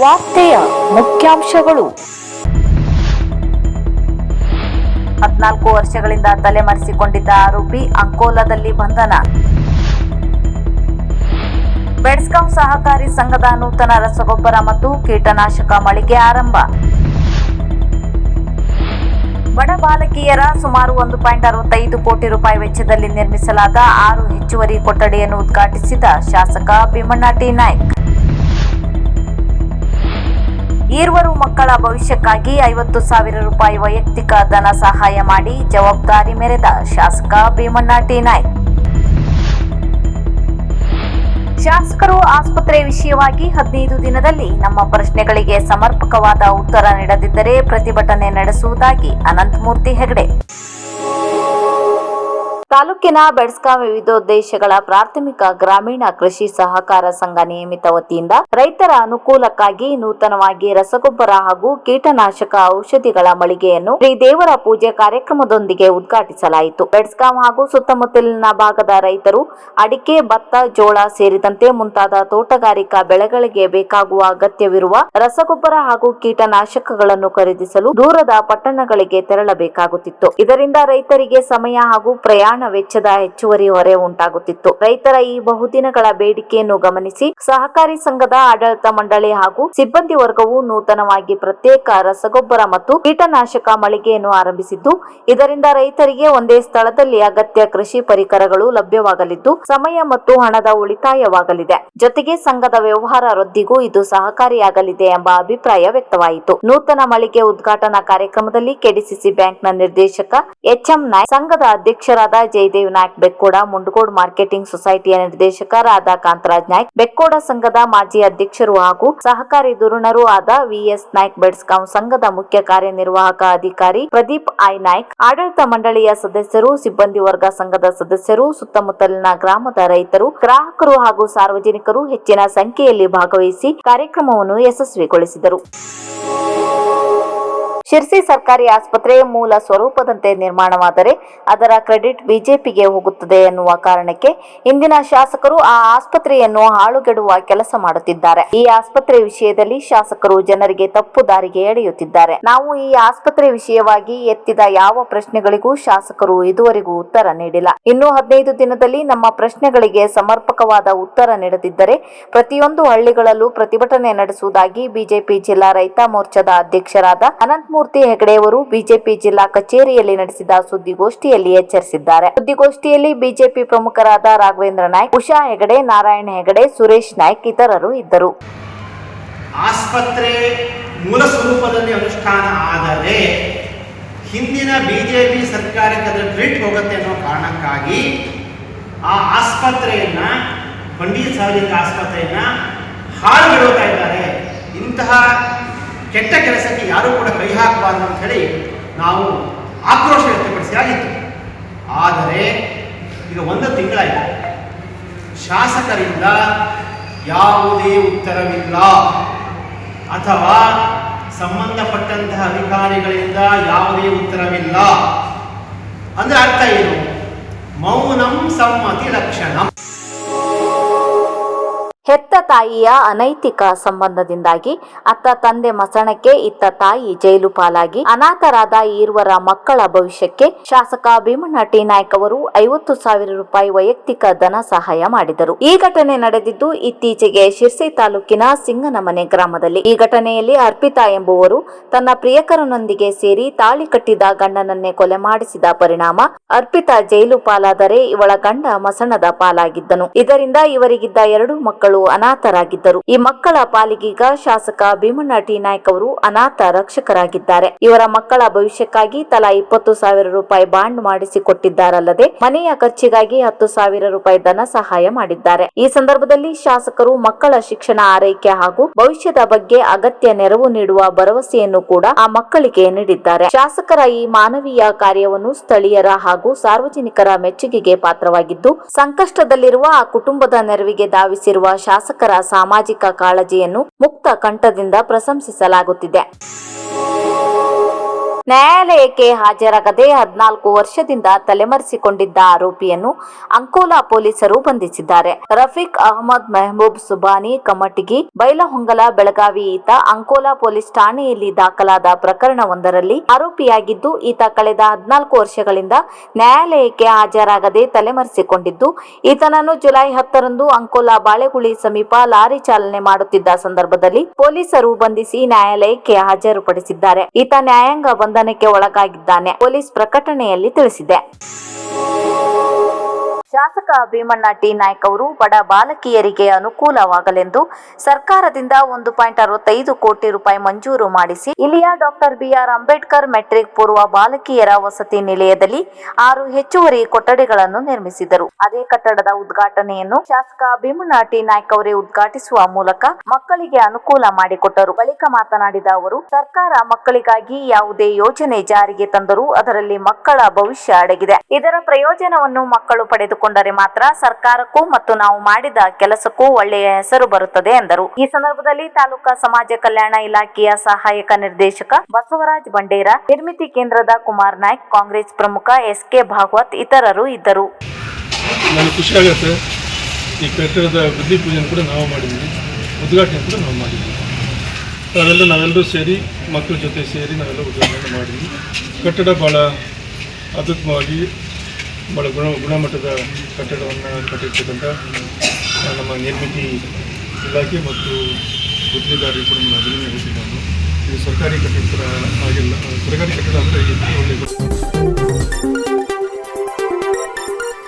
ವಾರ್ತೆಯ ಮುಖ್ಯಾಂಶಗಳು. 14 ವರ್ಷಗಳಿಂದ ತಲೆಮರೆಸಿಕೊಂಡಿದ್ದ ಆರೋಪಿ ಅಂಕೋಲಾದಲ್ಲಿ ಬಂಧನ. ಬೆಡ್ಸ್ಕಾಂ ಸಹಕಾರಿ ಸಂಘದ ನೂತನ ರಸಗೊಬ್ಬರ ಮತ್ತು ಕೀಟನಾಶಕ ಮಳಿಗೆ ಆರಂಭ. ಬಡ ಬಾಲಕಿಯರ ಸುಮಾರು 1.65 ಕೋಟಿ ರೂಪಾಯಿ ವೆಚ್ಚದಲ್ಲಿ ನಿರ್ಮಿಸಲಾದ 6 ಹೆಚ್ಚುವರಿ ಕೊಠಡಿಯನ್ನು ಉದ್ಘಾಟಿಸಿದ ಶಾಸಕ ಭೀಮಣ್ಣ ಟಿ ನಾಯ್ಕ್. ಈರ್ವರು ಮಕ್ಕಳ ಭವಿಷ್ಯಕ್ಕಾಗಿ 50,000 ರೂಪಾಯಿ ವೈಯಕ್ತಿಕ ಧನ ಸಹಾಯ ಮಾಡಿ ಜವಾಬ್ದಾರಿ ಮೆರೆದ ಶಾಸಕ ಭೀಮಣ್ಣ ಟಿ ನಾಯ್ಕ್. ಶಾಸಕರು ಆಸ್ಪತ್ರೆ ವಿಷಯವಾಗಿ 15 ದಿನದಲ್ಲಿ ನಮ್ಮ ಪ್ರಶ್ನೆಗಳಿಗೆ ಸಮರ್ಪಕವಾದ ಉತ್ತರ ನೀಡದಿದ್ದರೆ ಪ್ರತಿಭಟನೆ ನಡೆಸುವುದಾಗಿ ಅನಂತಮೂರ್ತಿ ಹೆಗಡೆ. ತಾಲೂಕಿನ ಬೆಡ್ಸ್ಕಾಂ ವಿವಿಧೋದ್ದೇಶಗಳ ಪ್ರಾಥಮಿಕ ಗ್ರಾಮೀಣ ಕೃಷಿ ಸಹಕಾರ ಸಂಘ ನಿಯಮಿತ ವತಿಯಿಂದ ರೈತರ ಅನುಕೂಲಕ್ಕಾಗಿ ನೂತನವಾಗಿ ರಸಗೊಬ್ಬರ ಹಾಗೂ ಕೀಟನಾಶಕ ಔಷಧಿಗಳ ಮಳಿಗೆಯನ್ನು ಶ್ರೀ ದೇವರ ಪೂಜೆ ಕಾರ್ಯಕ್ರಮದೊಂದಿಗೆ ಉದ್ಘಾಟಿಸಲಾಯಿತು. ಬೆಡ್ಸ್ಕಾಂ ಹಾಗೂ ಸುತ್ತಮುತ್ತಲಿನ ಭಾಗದ ರೈತರು ಅಡಿಕೆ, ಭತ್ತ, ಜೋಳ ಸೇರಿದಂತೆ ಮುಂತಾದ ತೋಟಗಾರಿಕಾ ಬೆಳೆಗಳಿಗೆ ಬೇಕಾಗುವ ಅಗತ್ಯವಿರುವ ರಸಗೊಬ್ಬರ ಹಾಗೂ ಕೀಟನಾಶಕಗಳನ್ನು ಖರೀದಿಸಲು ದೂರದ ಪಟ್ಟಣಗಳಿಗೆ ತೆರಳಬೇಕಾಗುತ್ತಿತ್ತು. ಇದರಿಂದ ರೈತರಿಗೆ ಸಮಯ ಹಾಗೂ ಪ್ರಯಾಣ ವೆಚ್ಚದ ಹೆಚ್ಚುವರಿ ಹೊರೆ ಉಂಟಾಗುತ್ತಿತ್ತು. ರೈತರ ಈ ಬಹುದಿನಗಳ ಬೇಡಿಕೆಯನ್ನು ಗಮನಿಸಿ ಸಹಕಾರಿ ಸಂಘದ ಆಡಳಿತ ಮಂಡಳಿ ಹಾಗೂ ಸಿಬ್ಬಂದಿ ವರ್ಗವು ನೂತನವಾಗಿ ಪ್ರತ್ಯೇಕ ರಸಗೊಬ್ಬರ ಮತ್ತು ಕೀಟನಾಶಕ ಮಳಿಗೆಯನ್ನು ಆರಂಭಿಸಿದ್ದು, ಇದರಿಂದ ರೈತರಿಗೆ ಒಂದೇ ಸ್ಥಳದಲ್ಲಿ ಅಗತ್ಯ ಕೃಷಿ ಪರಿಕರಗಳು ಲಭ್ಯವಾಗಲಿದ್ದು ಸಮಯ ಮತ್ತು ಹಣದ ಉಳಿತಾಯವಾಗಲಿದೆ. ಜೊತೆಗೆ ಸಂಘದ ವ್ಯವಹಾರ ವೃದ್ಧಿಗೂ ಇದು ಸಹಕಾರಿಯಾಗಲಿದೆ ಎಂಬ ಅಭಿಪ್ರಾಯ ವ್ಯಕ್ತವಾಯಿತು. ನೂತನ ಮಳಿಗೆ ಉದ್ಘಾಟನಾ ಕಾರ್ಯಕ್ರಮದಲ್ಲಿ ಕೆಡಿಸಿಸಿ ಬ್ಯಾಂಕ್ನ ನಿರ್ದೇಶಕ ಎಚ್ಎಂ ನಾಯ್ಕ್, ಸಂಘದ ಅಧ್ಯಕ್ಷರಾದ ಜಯದೇವ್ ನಾಯ್ಕ್ ಬೆಕ್ಕೋಡ, ಮುಂಡಗೋಡ್ ಮಾರ್ಕೆಟಿಂಗ್ ಸೊಸೈಟಿಯ ನಿರ್ದೇಶಕರಾದ ಕಾಂತರಾಜ್ ನಾಯ್ಕ್, ಬೆಕ್ಕೋಡ ಸಂಘದ ಮಾಜಿ ಅಧ್ಯಕ್ಷರು ಹಾಗೂ ಸಹಕಾರಿ ಧುರೀಣರೂ ಆದ ವಿಎಸ್ ನಾಯ್ಕ್, ಬೆಡ್ಸ್ಕಾಂ ಸಂಘದ ಮುಖ್ಯ ಕಾರ್ಯನಿರ್ವಾಹಕ ಅಧಿಕಾರಿ ಪ್ರದೀಪ್ ಐ ನಾಯ್ಕ್, ಆಡಳಿತ ಮಂಡಳಿಯ ಸದಸ್ಯರು, ಸಿಬ್ಬಂದಿ ವರ್ಗ ಸಂಘದ ಸದಸ್ಯರು, ಸುತ್ತಮುತ್ತಲಿನ ಗ್ರಾಮದ ರೈತರು, ಗ್ರಾಹಕರು ಹಾಗೂ ಸಾರ್ವಜನಿಕರು ಹೆಚ್ಚಿನ ಸಂಖ್ಯೆಯಲ್ಲಿ ಭಾಗವಹಿಸಿ ಕಾರ್ಯಕ್ರಮವನ್ನು ಯಶಸ್ವಿಗೊಳಿಸಿದರು. ಶಿರಸಿ ಸರ್ಕಾರಿ ಆಸ್ಪತ್ರೆ ಮೂಲ ಸ್ವರೂಪದಂತೆ ನಿರ್ಮಾಣವಾದರೆ ಅದರ ಕ್ರೆಡಿಟ್ ಬಿಜೆಪಿಗೆ ಹೋಗುತ್ತದೆ ಎನ್ನುವ ಕಾರಣಕ್ಕೆ ಇಂದಿನ ಶಾಸಕರು ಆ ಆಸ್ಪತ್ರೆಯನ್ನು ಹಾಳುಗೆಡುವ ಕೆಲಸ ಮಾಡುತ್ತಿದ್ದಾರೆ. ಈ ಆಸ್ಪತ್ರೆ ವಿಷಯದಲ್ಲಿ ಶಾಸಕರು ಜನರಿಗೆ ತಪ್ಪು ದಾರಿಗೆ ಎಳೆಯುತ್ತಿದ್ದಾರೆ. ನಾವು ಈ ಆಸ್ಪತ್ರೆ ವಿಷಯವಾಗಿ ಎತ್ತಿದ ಯಾವ ಪ್ರಶ್ನೆಗಳಿಗೂ ಶಾಸಕರು ಇದುವರೆಗೂ ಉತ್ತರ ನೀಡಿಲ್ಲ. ಇನ್ನು 15 ದಿನದಲ್ಲಿ ನಮ್ಮ ಪ್ರಶ್ನೆಗಳಿಗೆ ಸಮರ್ಪಕವಾದ ಉತ್ತರ ನೀಡದಿದ್ದರೆ ಪ್ರತಿಯೊಂದು ಹಳ್ಳಿಗಳಲ್ಲೂ ಪ್ರತಿಭಟನೆ ನಡೆಸುವುದಾಗಿ ಬಿಜೆಪಿ ಜಿಲ್ಲಾ ರೈತ ಮೋರ್ಚಾದ ಅಧ್ಯಕ್ಷರಾದ ಅನಂತಮೂರ್ತಿ ಹೆಗಡೆಯವರು ಬಿಜೆಪಿ ಜಿಲ್ಲಾ ಕಚೇರಿಯಲ್ಲಿ ನಡೆಸಿದ ಸುದ್ದಿಗೋಷ್ಠಿಯಲ್ಲಿ ಎಚ್ಚರಿಸಿದ್ದಾರೆ. ಸುದ್ದಿಗೋಷ್ಠಿಯಲ್ಲಿ ಬಿಜೆಪಿ ಪ್ರಮುಖರಾದ ರಾಘವೇಂದ್ರ ನಾಯ್ಕ್, ಉಷಾ ಹೆಗಡೆ, ನಾರಾಯಣ ಹೆಗಡೆ, ಸುರೇಶ್ ನಾಯ್ಕ್ ಇತರರು ಇದ್ದರು. ಆಸ್ಪತ್ರೆ ಮೂಲ ಸ್ವರೂಪದಲ್ಲಿ ಅನುಷ್ಠಾನ ಆದರೆ ಹಿಂದಿನ ಬಿಜೆಪಿ ಸರ್ಕಾರಕ್ಕೆ ಅದರ ಕ್ರೆಡಿಟ್ ಹೋಗುತ್ತೆ ಅನ್ನೋ ಕಾರಣಕ್ಕಾಗಿ ಆ ಆಸ್ಪತ್ರೆಯನ್ನ, ಪಂಡಿತ್ ಸಾರ್ವಜನಿಕ ಆಸ್ಪತ್ರೆಯನ್ನ ಹಾಳುಗೆಡುತ್ತಾ ಇದ್ದಾರೆ. ಇಂತಹ ಕೆಟ್ಟ ಕೆಲಸಕ್ಕೆ ಯಾರೂ ಕೂಡ ಕೈ ಹಾಕಬಾರದು ಅಂತ ಹೇಳಿ ನಾವು ಆಕ್ರೋಶ ವ್ಯಕ್ತಪಡಿಸಿಯಾಗಿತ್ತು. ಆದರೆ ಈಗ 1 ತಿಂಗಳಾಯಿತು, ಶಾಸಕರಿಂದ ಯಾವುದೇ ಉತ್ತರವಿಲ್ಲ ಅಥವಾ ಸಂಬಂಧಪಟ್ಟಂತಹ ಅಧಿಕಾರಿಗಳಿಂದ ಯಾವುದೇ ಉತ್ತರವಿಲ್ಲ. ಅಂದ್ರೆ ಅರ್ಥ ಏನು? ಮೌನಂ ಸಮ್ಮತಿ ಲಕ್ಷಣಂ. ಹೆತ್ತ ತಾಯಿಯ ಅನೈತಿಕ ಸಂಬಂಧದಿಂದಾಗಿ ಅತ್ತ ತಂದೆ ಮಸಣಕ್ಕೆ, ಇತ್ತ ತಾಯಿ ಜೈಲು ಪಾಲಾಗಿ ಅನಾಥರಾದ ಈರ್ವರ ಮಕ್ಕಳ ಭವಿಷ್ಯಕ್ಕೆ ಶಾಸಕ ಭೀಮಣ್ಣ ಟಿ ನಾಯ್ಕ್ ಅವರು 50,000 ರೂಪಾಯಿ ವೈಯಕ್ತಿಕ ಧನ ಸಹಾಯ ಮಾಡಿದರು. ಈ ಘಟನೆ ನಡೆದಿದ್ದು ಇತ್ತೀಚೆಗೆ ಶಿರಸಿ ತಾಲೂಕಿನ ಸಿಂಗನಮನೆ ಗ್ರಾಮದಲ್ಲಿ. ಈ ಘಟನೆಯಲ್ಲಿ ಅರ್ಪಿತಾ ಎಂಬುವರು ತನ್ನ ಪ್ರಿಯಕರನೊಂದಿಗೆ ಸೇರಿ ತಾಳಿ ಕಟ್ಟಿದ ಗಂಡನನ್ನೇ ಕೊಲೆ ಮಾಡಿಸಿದ ಪರಿಣಾಮ ಅರ್ಪಿತಾ ಜೈಲು ಪಾಲಾದರೆ ಇವಳ ಗಂಡ ಮಸಣದ ಪಾಲಾಗಿದ್ದನು. ಇದರಿಂದ ಇವರಿಗಿದ್ದ 2 ಮಕ್ಕಳು ಅನಾಥರಾಗಿದ್ದರು. ಈ ಮಕ್ಕಳ ಪಾಲಿಗೀಗ ಶಾಸಕ ಭೀಮಣ್ಣ ಟಿ ನಾಯ್ಕ್ ಅವರು ಅನಾಥ ರಕ್ಷಕರಾಗಿದ್ದಾರೆ. ಇವರ ಮಕ್ಕಳ ಭವಿಷ್ಯಕ್ಕಾಗಿ ತಲಾ 20,000 ರೂಪಾಯಿ ಬಾಂಡ್ ಮಾಡಿಸಿಕೊಟ್ಟಿದ್ದಾರಲ್ಲದೆ ಮನೆಯ ಖರ್ಚಿಗಾಗಿ 10,000 ರೂಪಾಯಿ ಧನ ಸಹಾಯ ಮಾಡಿದ್ದಾರೆ. ಈ ಸಂದರ್ಭದಲ್ಲಿ ಶಾಸಕರು ಮಕ್ಕಳ ಶಿಕ್ಷಣ, ಆರೈಕೆ ಹಾಗೂ ಭವಿಷ್ಯದ ಬಗ್ಗೆ ಅಗತ್ಯ ನೆರವು ನೀಡುವ ಭರವಸೆಯನ್ನು ಕೂಡ ಆ ಮಕ್ಕಳಿಗೆ ನೀಡಿದ್ದಾರೆ. ಶಾಸಕರ ಈ ಮಾನವೀಯ ಕಾರ್ಯವನ್ನು ಸ್ಥಳೀಯರ ಹಾಗೂ ಸಾರ್ವಜನಿಕರ ಮೆಚ್ಚುಗೆಗೆ ಪಾತ್ರವಾಗಿದ್ದು, ಸಂಕಷ್ಟದಲ್ಲಿರುವ ಆ ಕುಟುಂಬದ ನೆರವಿಗೆ ಧಾವಿಸಿರುವ ಶಾಸಕರ ಸಾಮಾಜಿಕ ಕಾಳಜಿಯನ್ನು ಮುಕ್ತ ಕಂಠದಿಂದ ಪ್ರಶಂಸಿಸಲಾಗುತ್ತಿದೆ. ನ್ಯಾಯಾಲಯಕ್ಕೆ ಹಾಜರಾಗದೆ 14 ವರ್ಷದಿಂದ ತಲೆಮರೆಸಿಕೊಂಡಿದ್ದ ಆರೋಪಿಯನ್ನು ಅಂಕೋಲಾ ಪೊಲೀಸರು ಬಂಧಿಸಿದ್ದಾರೆ. ರಫೀಕ್ ಅಹಮದ್ ಮೆಹಬೂಬ್ ಸುಬಾನಿ ಕಮಟಗಿ ಬೈಲಹೊಂಗಲ ಬೆಳಗಾವಿ ಈತ ಅಂಕೋಲಾ ಪೊಲೀಸ್ ಠಾಣೆಯಲ್ಲಿ ದಾಖಲಾದ ಪ್ರಕರಣವೊಂದರಲ್ಲಿ ಆರೋಪಿಯಾಗಿದ್ದು, ಈತ ಕಳೆದ 14 ವರ್ಷಗಳಿಂದ ನ್ಯಾಯಾಲಯಕ್ಕೆ ಹಾಜರಾಗದೆ ತಲೆಮರೆಸಿಕೊಂಡಿದ್ದು, ಈತನನ್ನು ಜುಲೈ 10ರಂದು ಅಂಕೋಲಾ ಬಾಳೆಗುಳಿ ಸಮೀಪ ಲಾರಿ ಚಾಲನೆ ಮಾಡುತ್ತಿದ್ದ ಸಂದರ್ಭದಲ್ಲಿ ಪೊಲೀಸರು ಬಂಧಿಸಿ ನ್ಯಾಯಾಲಯಕ್ಕೆ ಹಾಜರುಪಡಿಸಿದ್ದಾರೆ. ಈತ ನ್ಯಾಯಾಂಗ ಬಂಧನಕ್ಕೆ ಒಳಗಾಗಿದ್ದಾನೆ, ಪೊಲೀಸ್ ಪ್ರಕಟಣೆಯಲ್ಲಿ ತಿಳಿಸಿದೆ. ಶಾಸಕ ಭೀಮಣ್ಣ ಟಿ ನಾಯ್ಕ ಅವರು ಬಡ ಬಾಲಕಿಯರಿಗೆ ಅನುಕೂಲವಾಗಲೆಂದು ಸರ್ಕಾರದಿಂದ 1.65 ಕೋಟಿ ರೂಪಾಯಿ ಮಂಜೂರು ಮಾಡಿಸಿ ಇಲ್ಲಿಯ ಡಾಕ್ಟರ್ ಬಿಆರ್ ಅಂಬೇಡ್ಕರ್ ಮೆಟ್ರಿಕ್ ಪೂರ್ವ ಬಾಲಕಿಯರ ವಸತಿ ನಿಲಯದಲ್ಲಿ 6 ಹೆಚ್ಚುವರಿ ಕೊಠಡಿಗಳನ್ನು ನಿರ್ಮಿಸಿದರು. ಅದೇ ಕಟ್ಟಡದ ಉದ್ಘಾಟನೆಯನ್ನು ಶಾಸಕ ಭೀಮಣ್ಣ ಟಿ ನಾಯ್ಕ ಅವರೇ ಉದ್ಘಾಟಿಸುವ ಮೂಲಕ ಮಕ್ಕಳಿಗೆ ಅನುಕೂಲ ಮಾಡಿಕೊಟ್ಟರು. ಬಳಿಕ ಮಾತನಾಡಿದ ಅವರು, ಸರ್ಕಾರ ಮಕ್ಕಳಿಗಾಗಿ ಯಾವುದೇ ಯೋಜನೆ ಜಾರಿಗೆ ತಂದರೂ ಅದರಲ್ಲಿ ಮಕ್ಕಳ ಭವಿಷ್ಯ ಅಡಗಿದೆ. ಇದರ ಪ್ರಯೋಜನವನ್ನು ಮಕ್ಕಳು ಪಡೆದುಕೊಂಡರೆ ಮಾತ್ರ ಸರ್ಕಾರಕ್ಕೂ ಮತ್ತು ನಾವು ಮಾಡಿದ ಕೆಲಸಕ್ಕೂ ಒಳ್ಳೆಯ ಹೆಸರು ಬರುತ್ತದೆ ಎಂದರು. ಈ ಸಂದರ್ಭದಲ್ಲಿ ತಾಲೂಕಾ ಸಮಾಜ ಕಲ್ಯಾಣ ಇಲಾಖೆಯ ಸಹಾಯಕ ನಿರ್ದೇಶಕ ಬಸವರಾಜ್ ಬಂಡೇರ, ನಿರ್ಮಿತಿ ಕೇಂದ್ರದ ಕುಮಾರ್ ನಾಯ್ಕ್, ಕಾಂಗ್ರೆಸ್ ಪ್ರಮುಖ ಎಸ್.ಕೆ. ಭಾಗವತ್ ಇತರರು ಇದ್ದರು. ನನಗೆ ಖುಷಿ ಆಗುತ್ತೆ. ಈ ಕಟ್ಟಡದ ಬುದ್ಧಿ ಪೂಜೆ ಕೂಡ ನಾವು ಮಾಡಿದ್ವಿ, ಉದ್ಘಾಟನೆ ಕೂಡ ನಾವು ಮಾಡಿದ್ವಿ. ನಾವೆಲ್ಲರೂ ಸೇರಿ ಮಕ್ಕಳ ಜೊತೆ ಸೇರಿ ನಾವೆಲ್ಲ ಉದ್ಘಾಟನೆ ಮಾಡಿದ್ವಿ. ಕಟ್ಟಡ ಭಾಳ ಅದ್ಭುತವಾಗಿ ಭಾಳ ಗುಣಮಟ್ಟದ ಕಟ್ಟಡವನ್ನು ಕಟ್ಟಿರ್ತಕ್ಕಂಥ ನಮ್ಮ ನಿರ್ಮಿತಿ ಇಲಾಖೆ ಮತ್ತು ಗುತ್ತಿಗೆದಾರರಿಗೆ ಕೂಡ ನಾನು ಅಭಿನಂದನೆ ನಾನು. ಇದು ಸರ್ಕಾರಿ ಕಟ್ಟಡ ಆಗಿಲ್ಲ, ಸರ್ಕಾರಿ ಕಟ್ಟಡ